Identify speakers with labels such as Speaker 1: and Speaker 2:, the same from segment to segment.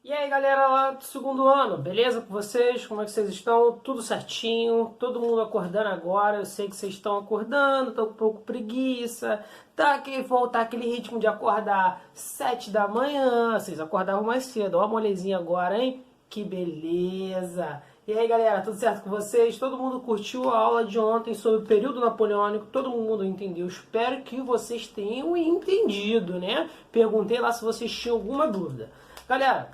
Speaker 1: E aí galera lá do segundo ano, beleza com vocês? Como é que vocês estão? Tudo certinho? Todo mundo acordando agora? Eu sei que vocês estão acordando, estão com um pouco preguiça. Voltar aquele ritmo de acordar 7 da manhã. Vocês acordavam mais cedo, ó a molezinha agora, hein? Que beleza! E aí galera, tudo certo com vocês? Todo mundo curtiu a aula de ontem sobre o período napoleônico? Todo mundo entendeu? Espero que vocês tenham entendido, né? Perguntei lá se vocês tinham alguma dúvida. Galera,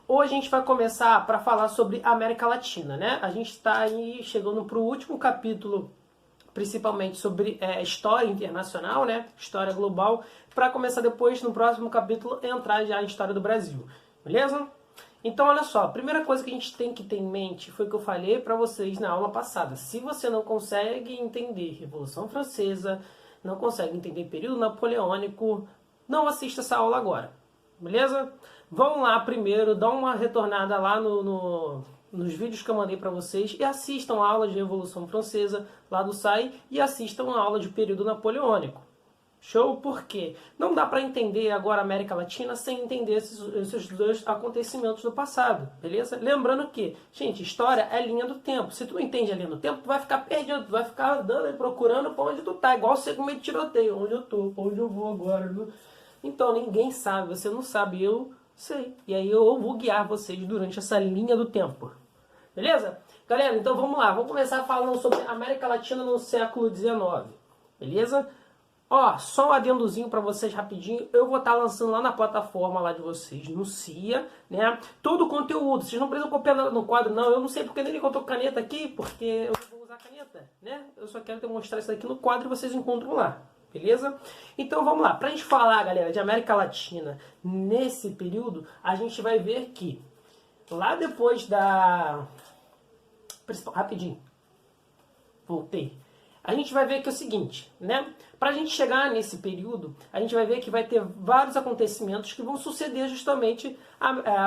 Speaker 1: hoje a gente vai começar para falar sobre a América Latina, né? A gente está aí chegando para o último capítulo, principalmente sobre história internacional, né? História global, para começar depois, no próximo capítulo, entrar já em história do Brasil, beleza? Então, olha só, a primeira coisa que a gente tem que ter em mente foi o que eu falei para vocês na aula passada. Se você não consegue entender Revolução Francesa, não consegue entender período napoleônico, não assista essa aula agora, beleza? Vão lá primeiro, dá uma retornada lá nos vídeos que eu mandei para vocês e assistam a aula de Revolução Francesa lá do SAI e assistam a aula de período napoleônico. Show? Por quê? Não dá para entender agora a América Latina sem entender esses dois acontecimentos do passado, beleza? Lembrando que, gente, história é linha do tempo. Se tu não entende a linha do tempo, tu vai ficar perdido, tu vai ficar andando e procurando para onde tu tá, igual você com meio de tiroteio, onde eu tô, onde eu vou agora, viu? Então, ninguém sabe, você não sabe, eu sei. E aí eu vou guiar vocês durante essa linha do tempo. Beleza? Galera, então vamos lá. Vamos começar falando sobre a América Latina no século XIX. Beleza? Ó, só um adendozinho para vocês rapidinho. Eu vou estar lançando lá na plataforma lá de vocês, no CIA, né? Todo o conteúdo. Vocês não precisam copiar no quadro, não. Eu não sei porque nem encontrou caneta aqui, porque eu não vou usar caneta, né? Eu só quero demonstrar isso aqui no quadro e vocês encontram lá. Beleza? Então vamos lá. Pra gente falar, galera, de América Latina nesse período, a gente vai ver que lá depois da... Rapidinho. Voltei. A gente vai ver que é o seguinte, né? Pra gente chegar nesse período, a gente vai ver que vai ter vários acontecimentos que vão suceder justamente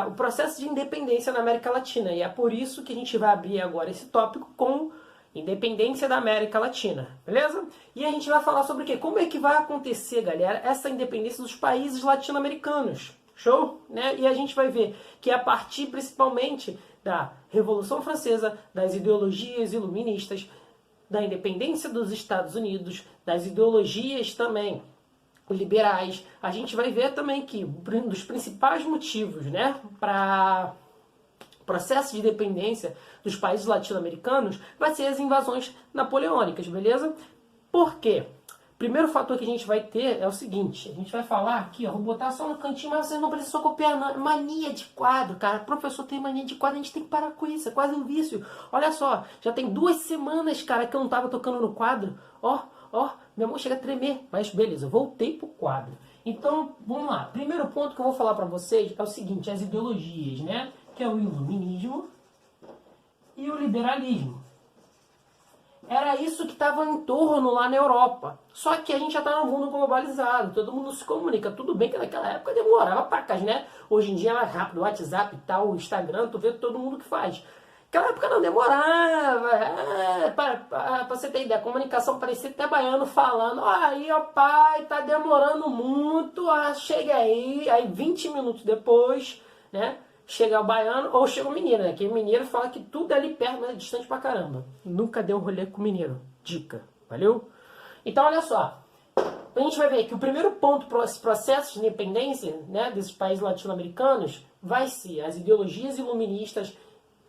Speaker 1: o processo de independência na América Latina. E é por isso que a gente vai abrir agora esse tópico com independência da América Latina, beleza? E a gente vai falar sobre o quê? Como é que vai acontecer, galera, essa independência dos países latino-americanos. Show? Né? E a gente vai ver que a partir principalmente da Revolução Francesa, das ideologias iluministas, da independência dos Estados Unidos, das ideologias também liberais, a gente vai ver também que um dos principais motivos, né, para processo de independência dos países latino-americanos vai ser as invasões napoleônicas, beleza? Por quê? Primeiro fator que a gente vai ter é o seguinte, a gente vai falar aqui, ó, vou botar só no cantinho, mas vocês não precisam copiar, não. Mania de quadro, cara. O professor tem mania de quadro, a gente tem que parar com isso, é quase um vício. Olha só, já tem 2 semanas, cara, que eu não tava tocando no quadro. Ó, minha mão chega a tremer. Mas beleza, voltei pro quadro. Então, vamos lá. Primeiro ponto que eu vou falar pra vocês é o seguinte, as ideologias, né? Que é o iluminismo e o liberalismo. Era isso que estava em torno lá na Europa. Só que a gente já está num mundo globalizado, todo mundo se comunica. Tudo bem que naquela época demorava pacas, né? Hoje em dia é mais rápido, o WhatsApp e tal, o Instagram, tu vê todo mundo que faz. Naquela época não demorava. Para você ter ideia, a comunicação parecia até baiano falando. Aí, ó pai, tá demorando muito, chega aí 20 minutos depois, né? Chega o baiano ou chega o mineiro, né? Que o mineiro fala que tudo é ali perto, mas é distante pra caramba. Nunca deu um rolê com o mineiro. Dica. Valeu? Então, olha só. A gente vai ver que o primeiro ponto para esse processo de independência, né, desses países latino-americanos vai ser as ideologias iluministas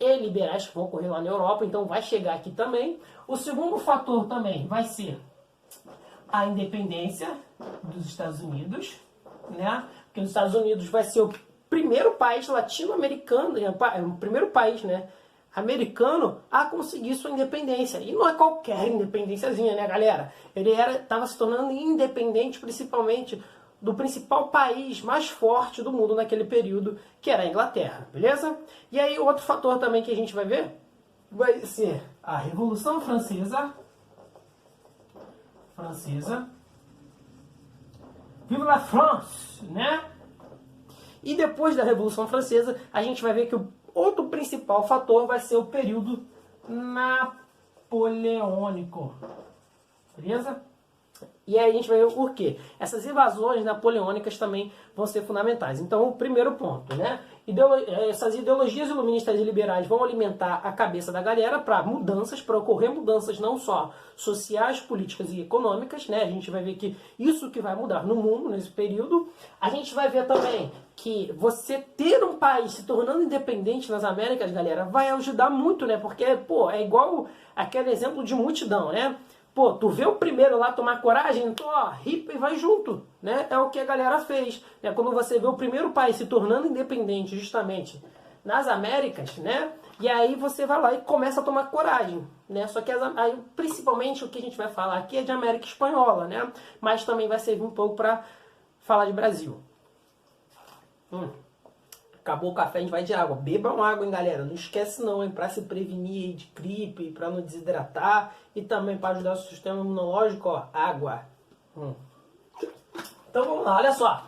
Speaker 1: e liberais que vão ocorrer lá na Europa. Então, vai chegar aqui também. O segundo fator também vai ser a independência dos Estados Unidos, né? Porque os Estados Unidos vai ser o primeiro país latino-americano, o primeiro país, né, americano a conseguir sua independência. E não é qualquer independênciazinha, né, galera? Ele estava se tornando independente principalmente do principal país mais forte do mundo naquele período, que era a Inglaterra, beleza? E aí outro fator também que a gente vai ver vai ser a Revolução Francesa. Vive la France, né? E depois da Revolução Francesa, a gente vai ver que o outro principal fator vai ser o período napoleônico. Beleza? E aí a gente vai ver o porquê. Essas invasões napoleônicas também vão ser fundamentais. Então, o primeiro ponto, né? Essas ideologias iluministas e liberais vão alimentar a cabeça da galera para mudanças, para ocorrer mudanças não só sociais, políticas e econômicas, né? A gente vai ver que isso que vai mudar no mundo nesse período. A gente vai ver também que você ter um país se tornando independente nas Américas, galera, vai ajudar muito, né? Porque, pô, é igual aquele exemplo de multidão, né? Pô, tu vê o primeiro lá tomar coragem, então, ó, ripa e vai junto, né? É o que a galera fez, né? Quando você vê o primeiro país se tornando independente, justamente nas Américas, né? E aí você vai lá e começa a tomar coragem, né? Só que aí, principalmente o que a gente vai falar aqui é de América Espanhola, né? Mas também vai servir um pouco para falar de Brasil. Acabou o café, a gente vai de água. Bebam água, hein, galera. Não esquece não, hein, para se prevenir de gripe, para não desidratar e também para ajudar o sistema imunológico, ó, água. Então vamos lá, olha só.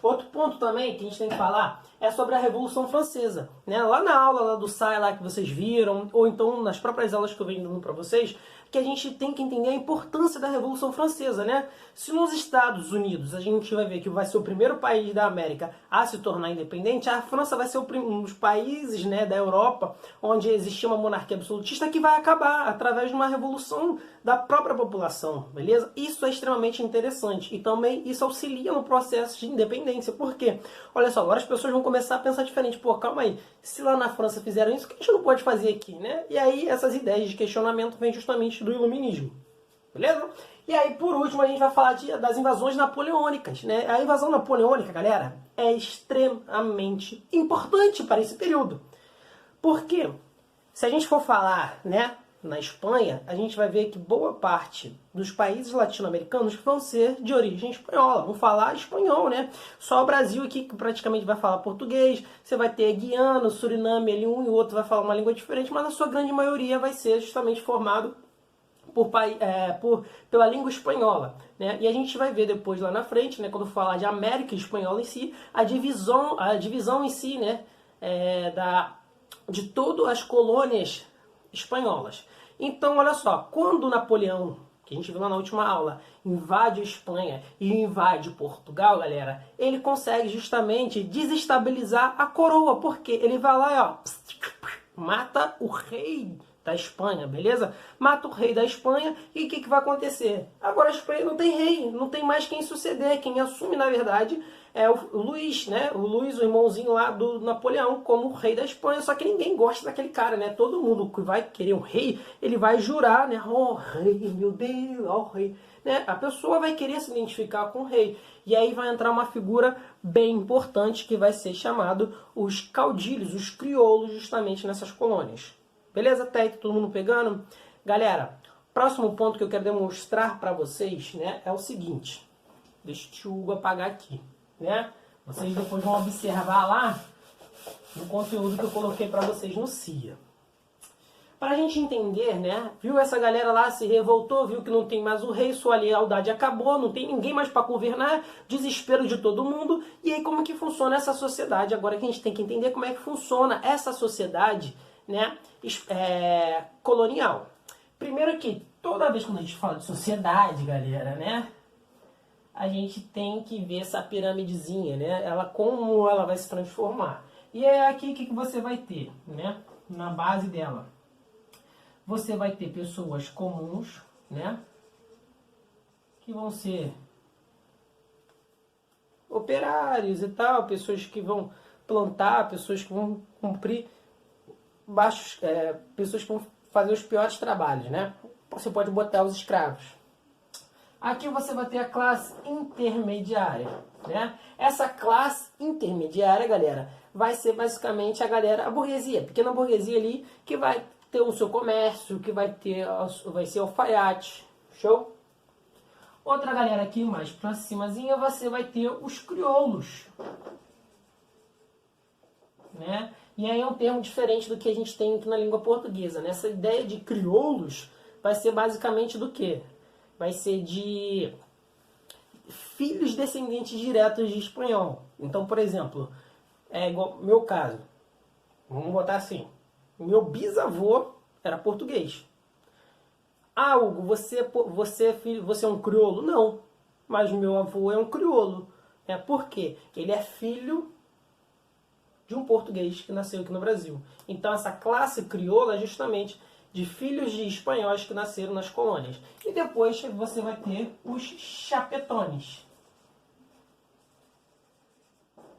Speaker 1: Outro ponto também que a gente tem que falar é sobre a Revolução Francesa, né? Lá na aula lá do SAI lá que vocês viram, ou então nas próprias aulas que eu venho dando para vocês, que a gente tem que entender a importância da Revolução Francesa, né? Se nos Estados Unidos a gente vai ver que vai ser o primeiro país da América a se tornar independente, a França vai ser um dos países, né, da Europa onde existia uma monarquia absolutista que vai acabar através de uma revolução da própria população, beleza? Isso é extremamente interessante e também isso auxilia no processo de independência. Por quê? Olha só, agora as pessoas vão começar a pensar diferente. Pô, calma aí, se lá na França fizeram isso, o que a gente não pode fazer aqui, né? E aí essas ideias de questionamento vêm justamente do iluminismo, beleza? E aí, por último, a gente vai falar das invasões napoleônicas, né? A invasão napoleônica, galera, é extremamente importante para esse período. Por quê? Se a gente for falar, né, na Espanha, a gente vai ver que boa parte dos países latino-americanos vão ser de origem espanhola, vão falar espanhol, né? Só o Brasil aqui que praticamente vai falar português, você vai ter Guiana, Suriname, ali um e outro vai falar uma língua diferente, mas a sua grande maioria vai ser justamente formado pela língua espanhola, né? E a gente vai ver depois lá na frente, né, quando falar de América Espanhola em si, a divisão em si, né, de todas as colônias espanholas. Então, olha só, quando Napoleão, que a gente viu lá na última aula, invade a Espanha e invade Portugal, galera, ele consegue justamente desestabilizar a coroa, porque ele vai lá e ó, mata o rei da Espanha, beleza? Mata o rei da Espanha e o que vai acontecer? Agora a Espanha não tem rei, não tem mais quem suceder. Quem assume, na verdade, é o Luís, né? O Luís, o irmãozinho lá do Napoleão, como rei da Espanha. Só que ninguém gosta daquele cara, né? Todo mundo que vai querer um rei, ele vai jurar, né? Oh, rei, meu Deus, oh, rei. Né? A pessoa vai querer se identificar com o rei. E aí vai entrar uma figura bem importante que vai ser chamado os caudilhos, os crioulos, justamente nessas colônias. Beleza? Até aí, todo mundo pegando? Galera, próximo ponto que eu quero demonstrar para vocês, né, é o seguinte. Deixa o Hugo apagar aqui, né? Vocês depois vão observar lá no conteúdo que eu coloquei para vocês no CIA. Para a gente entender, né? Viu essa galera lá, se revoltou, viu que não tem mais o rei, sua lealdade acabou, não tem ninguém mais para governar, desespero de todo mundo. E aí como que funciona essa sociedade? Agora que a gente tem que entender como é que funciona essa sociedade, né, colonial. Primeiro que toda vez que a gente fala de sociedade, galera, né, a gente tem que ver essa piramidezinha, né, como ela vai se transformar. E é aqui que você vai ter, né, na base dela. Você vai ter pessoas comuns, né, que vão ser operários e tal, pessoas que vão plantar, pessoas que vão cumprir pessoas que vão fazer os piores trabalhos, né? Você pode botar os escravos. Aqui você vai ter a classe intermediária, né? Essa classe intermediária, galera, vai ser basicamente a burguesia, a pequena burguesia ali, que vai ter o seu comércio, que vai ser alfaiate, show? Outra galera aqui mais pra cimazinha, você vai ter os crioulos, né? E aí é um termo diferente do que a gente tem aqui na língua portuguesa, né? Essa ideia de crioulos vai ser basicamente do quê? Vai ser de filhos descendentes diretos de espanhol. Então, por exemplo, é igual meu caso. Vamos botar assim. Meu bisavô era português. Ah, Hugo, você é filho, você é um crioulo? Não, mas meu avô é um crioulo. Por quê? Ele é filho de um português que nasceu aqui no Brasil. Então essa classe crioula é justamente de filhos de espanhóis que nasceram nas colônias. E depois você vai ter os chapetones.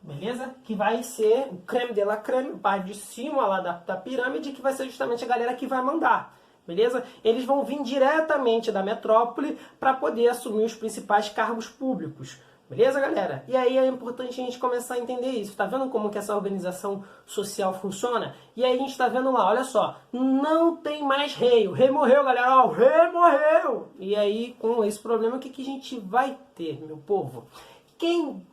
Speaker 1: Beleza? Que vai ser o creme de la creme, o par de cima lá da pirâmide, que vai ser justamente a galera que vai mandar. Beleza? Eles vão vir diretamente da metrópole para poder assumir os principais cargos públicos. Beleza, galera? E aí é importante a gente começar a entender isso. Tá vendo como que essa organização social funciona? E aí a gente tá vendo lá, olha só, não tem mais rei. O rei morreu, galera. Ó, o rei morreu! E aí, com esse problema, o que, que a gente vai ter, meu povo? Quem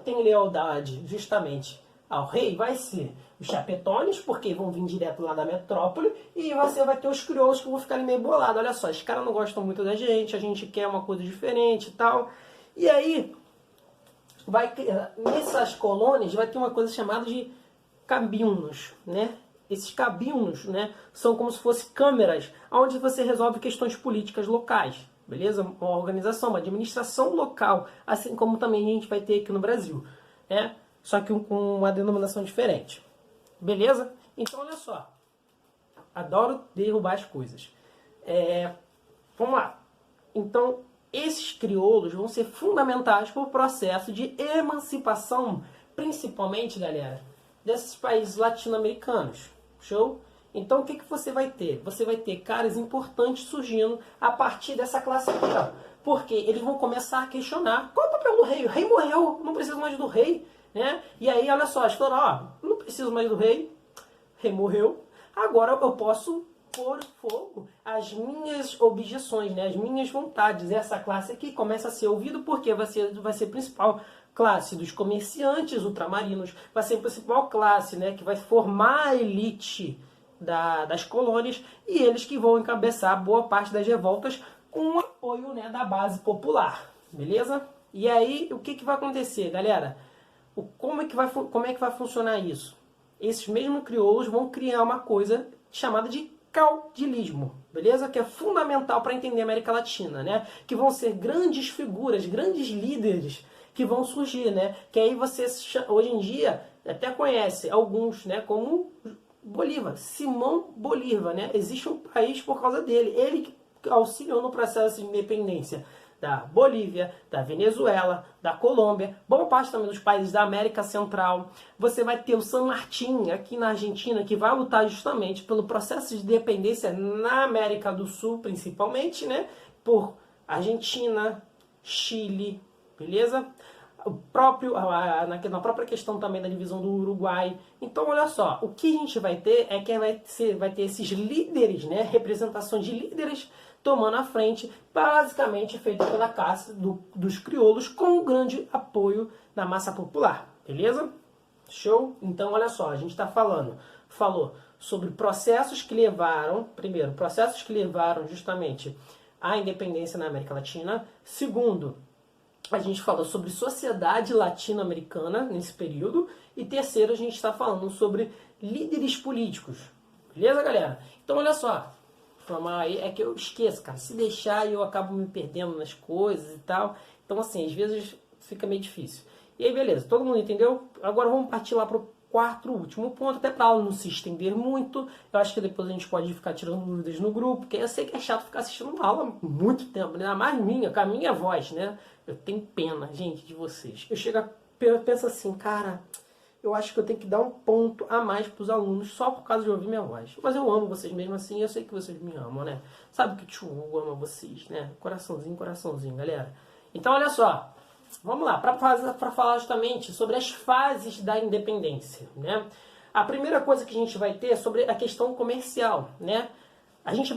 Speaker 1: tem lealdade justamente ao rei vai ser os chapetones, porque vão vir direto lá da metrópole, e você vai ter os crioulos que vão ficar meio bolados. Olha só, esses caras não gostam muito da gente, a gente quer uma coisa diferente e tal. E aí, nessas colônias vai ter uma coisa chamada de cabinos, né? Esses cabinos, né, são como se fossem câmeras onde você resolve questões políticas locais, beleza? Uma organização, uma administração local, assim como também a gente vai ter aqui no Brasil, né? Só que com uma denominação diferente, beleza? Então, olha só, adoro derrubar as coisas. Vamos lá. Então, esses crioulos vão ser fundamentais para o processo de emancipação, principalmente, galera, desses países latino-americanos. Show? Então, o que, que você vai ter? Você vai ter caras importantes surgindo a partir dessa classe aqui, ó. Porque eles vão começar a questionar qual é o papel do rei. O rei morreu, não preciso mais do rei, né? E aí, olha só, eles falaram, ó, não preciso mais do rei, o rei morreu, agora eu posso pôr fogo às minhas objeções, né? As minhas vontades. Essa classe aqui começa a ser ouvida porque vai ser a principal classe dos comerciantes ultramarinos, vai ser a principal classe, né, que vai formar a elite das colônias, e eles que vão encabeçar boa parte das revoltas com o apoio, né, da base popular, beleza? E aí, o que, que vai acontecer, galera? Como é que vai funcionar isso? Esses mesmos crioulos vão criar uma coisa chamada de caudilismo, beleza? Que é fundamental para entender a América Latina, né? Que vão ser grandes figuras, grandes líderes que vão surgir, né? Que aí você, hoje em dia, até conhece alguns, né? Como Bolívar, Simão Bolívar, né? Existe um país por causa dele. Ele que auxiliou no processo de independência da Bolívia, da Venezuela, da Colômbia, boa parte também dos países da América Central. Você vai ter o San Martín aqui na Argentina, que vai lutar justamente pelo processo de independência na América do Sul, principalmente, né? Por Argentina, Chile, beleza? Na própria questão também da divisão do Uruguai. Então, olha só, o que a gente vai ter é que vai ter esses líderes, né? Representações de líderes tomando a frente, basicamente feito pela classe dos crioulos, com um grande apoio da massa popular, beleza? Show? Então, olha só, a gente falou sobre processos que levaram, primeiro, processos que levaram justamente à independência na América Latina. Segundo, a gente falou sobre sociedade latino-americana nesse período. E terceiro, a gente está falando sobre líderes políticos, beleza, galera? Então, olha só, é que eu esqueço, cara. Se deixar, eu acabo me perdendo nas coisas e tal. Então, assim, às vezes fica meio difícil. E aí, beleza, todo mundo entendeu? Agora vamos partir lá pro quarto, último ponto, até para a aula não se estender muito. Eu acho que depois a gente pode ficar tirando dúvidas no grupo, porque eu sei que é chato ficar assistindo uma aula muito tempo, né? Mais minha, com a minha voz, né? Eu tenho pena, gente, de vocês. Eu penso assim, cara, eu acho que eu tenho que dar um ponto a mais para os alunos só por causa de ouvir minha voz. Mas eu amo vocês mesmo assim, eu sei que vocês me amam, né? Sabe que o tio Hugo ama vocês, né? Coraçãozinho, coraçãozinho, galera. Então, olha só. Vamos lá, para falar justamente sobre as fases da independência, né? A primeira coisa que a gente vai ter é sobre a questão comercial, né? A gente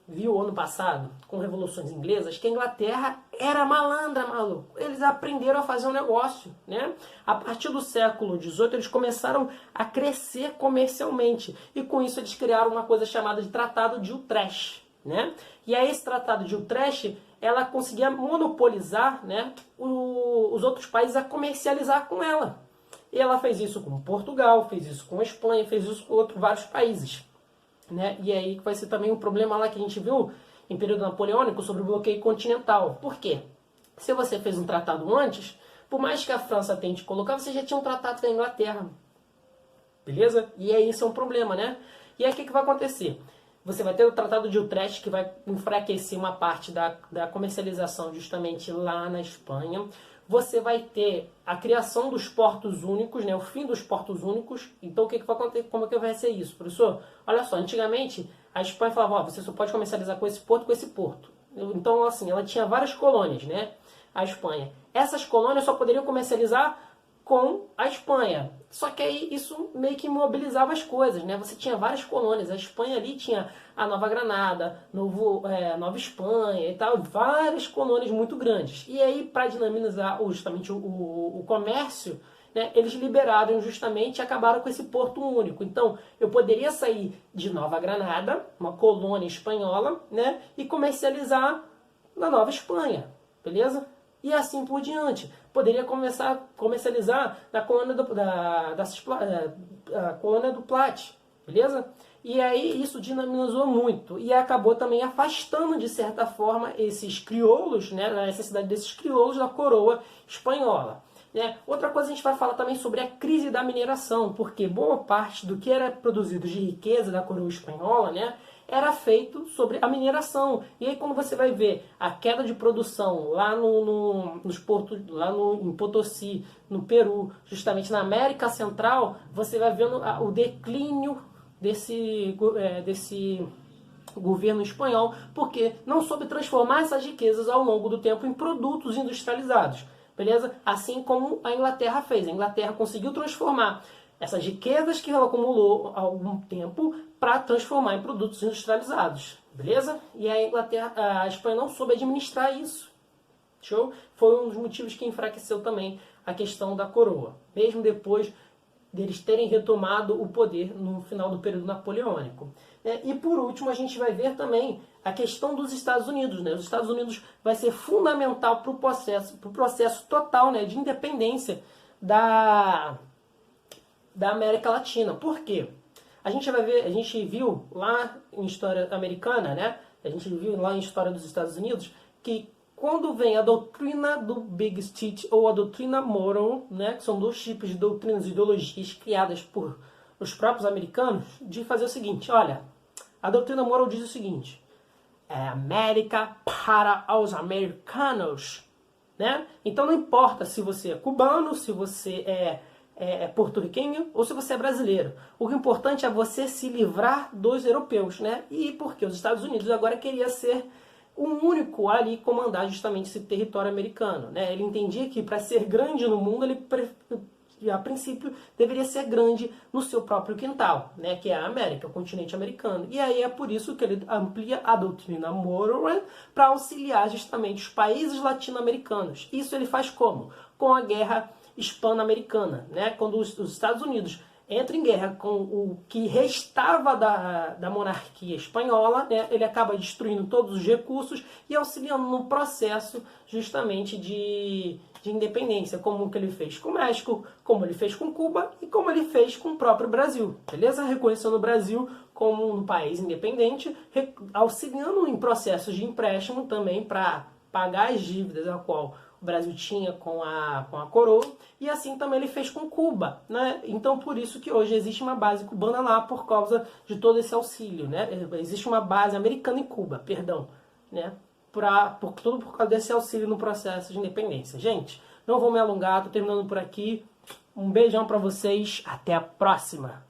Speaker 1: viu ano passado, com revoluções inglesas, que a Inglaterra era malandra, maluco. Eles aprenderam a fazer um negócio, né? A partir do século XVIII, eles começaram a crescer comercialmente. E com isso, eles criaram uma coisa chamada de Tratado de Utrecht, né? E aí, esse Tratado de Utrecht, ela conseguia monopolizar, né, os outros países a comercializar com ela. E ela fez isso com Portugal, fez isso com a Espanha, fez isso com vários países. né? E aí vai ser também um problema lá que a gente viu em período napoleônico sobre o bloqueio continental. Por quê? Se você fez um tratado antes, por mais que a França tente colocar, você já tinha um tratado com a Inglaterra. Beleza? E aí isso é um problema, né? E aí o que vai acontecer? Você vai ter o Tratado de Utrecht, que vai enfraquecer uma parte da comercialização justamente lá na Espanha. Você vai ter a criação dos portos únicos, né? O fim dos portos únicos. Então o que vai acontecer? Como é que vai ser isso, professor? Olha só, antigamente a Espanha falava, ó, você só pode comercializar com esse porto, com esse porto. Então, assim, ela tinha várias colônias, né? A Espanha. Essas colônias só poderiam comercializar com a Espanha. Só que aí isso meio que imobilizava as coisas, né? Você tinha várias colônias. A Espanha ali tinha a Nova Granada, Nova Espanha e tal, várias colônias muito grandes. E aí, para dinamizar justamente o comércio, né, eles liberaram justamente e acabaram com esse porto único. Então, eu poderia sair de Nova Granada, uma colônia espanhola, né, e comercializar na Nova Espanha, beleza? E assim por diante. Poderia começar a comercializar na colônia colônia do Plate, beleza? E aí isso dinamizou muito e acabou também afastando, de certa forma, esses crioulos, né, a necessidade desses crioulos da coroa espanhola. Né? Outra coisa, a gente vai falar também sobre a crise da mineração, porque boa parte do que era produzido de riqueza da coroa espanhola, né, era feito sobre a mineração. E aí quando você vai ver a queda de produção lá nos portos, lá em Potosí, no Peru, justamente na América Central, você vai vendo o declínio desse governo espanhol, porque não soube transformar essas riquezas ao longo do tempo em produtos industrializados. Beleza? Assim como a Inglaterra fez. A Inglaterra conseguiu transformar essas riquezas que ela acumulou há algum tempo para transformar em produtos industrializados. Beleza? E a Espanha não soube administrar isso. Show? Foi um dos motivos que enfraqueceu também a questão da coroa. Mesmo depois deles terem retomado o poder no final do período napoleônico. E por último, a gente vai ver também a questão dos Estados Unidos. Né? Os Estados Unidos vai ser fundamental para o processo total, né, de independência da América Latina. Por quê? A gente viu lá em história americana, né? A gente viu lá em história dos Estados Unidos que quando vem a doutrina do Big State ou a doutrina Monroe, né, que são dois tipos de doutrinas e ideologias criadas por os próprios americanos, de fazer o seguinte, olha, a doutrina Monroe diz o seguinte, é América para os americanos, né? Então não importa se você é cubano, se você é porto-riquenho ou se você é brasileiro. O que é importante é você se livrar dos europeus, né? E porque os Estados Unidos agora queria ser o único ali comandar justamente esse território americano, né? Ele entendia que para ser grande no mundo, ele a princípio deveria ser grande no seu próprio quintal, né? Que é a América, o continente americano. E aí é por isso que ele amplia a doutrina Monroe para auxiliar justamente os países latino-americanos. Isso ele faz como? Com a guerra hispano-americana, né? Quando os Estados Unidos entram em guerra com o que restava da monarquia espanhola, né? Ele acaba destruindo todos os recursos e auxiliando no processo justamente de independência, como que ele fez com o México, como ele fez com Cuba e como ele fez com o próprio Brasil, beleza? Reconhecendo o Brasil como um país independente, auxiliando em processos de empréstimo também para pagar as dívidas a qual o Brasil tinha com a coroa, e assim também ele fez com Cuba, né? Então por isso que hoje existe uma base cubana lá por causa de todo esse auxílio, né? Existe uma base americana em Cuba, perdão, né? Tudo por causa desse auxílio no processo de independência. Gente, não vou me alongar, tô terminando por aqui. Um beijão para vocês, até a próxima!